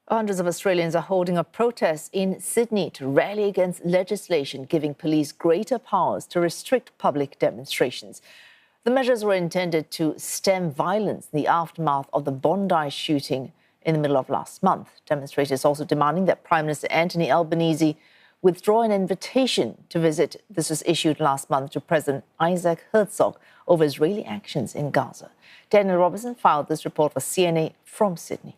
Hundreds of Australians are holding a protest in Sydney to rally against legislation giving police greater powers to restrict public demonstrations. The measures were intended to stem violence in the aftermath of the Bondi shooting in the middle of last month. Demonstrators also demanding that Prime Minister Anthony Albanese withdraw an invitation to visit. This was issued last month to President Isaac Herzog over Israeli actions in Gaza. Danielle Robertson filed this report for CNA from Sydney.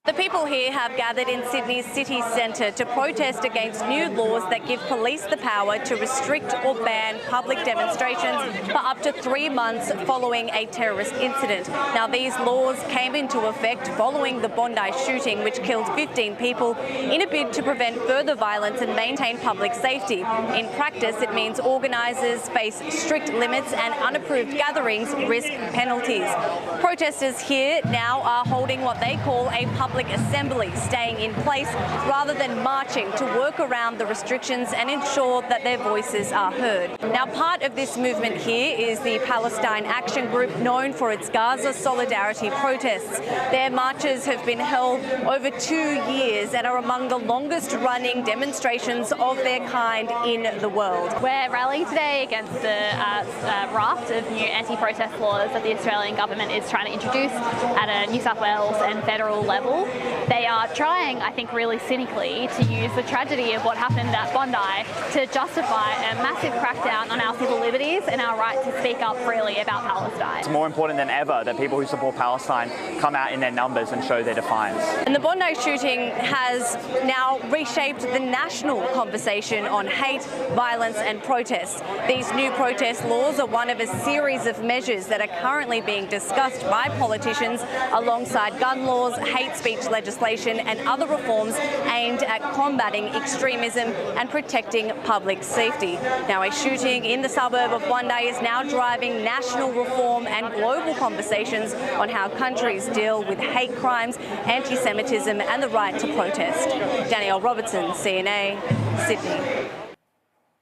The people here have gathered in Sydney's city centre to protest against new laws that give police the power to restrict or ban public demonstrations for up to 3 months following a terrorist incident. Now, these laws came into effect following the Bondi shooting, which killed 15 people, in a bid to prevent further violence and maintain public safety. In practice, it means organisers face strict limits and unapproved gatherings risk penalties. Protesters here now are holding what they call a public assembly, staying in place rather than marching to work around the restrictions and ensure that their voices are heard. Now, part of this movement here is the Palestine Action Group, known for its Gaza solidarity protests. Their marches have been held over 2 years and are among the longest running demonstrations of their kind in the world. We're rallying today against the raft of new anti-protest laws that the Australian government is trying to introduce at a New South Wales and federal level. They are trying, I think, really cynically to use the tragedy of what happened at Bondi to justify a massive crackdown on our civil liberties and our right to speak up freely about Palestine. It's more important than ever that people who support Palestine come out in their numbers and show their defiance. And the Bondi shooting has now reshaped the national conversation on hate, violence and protests. These new protest laws are one of a series of measures that are currently being discussed by politicians alongside gun laws, hate speech legislation and other reforms aimed at combating extremism and protecting public safety. Now, a shooting in the suburb of Bondi is now driving national reform and global conversations on how countries deal with hate crimes, anti-Semitism and the right to protest. Danielle Robertson, CNA, Sydney.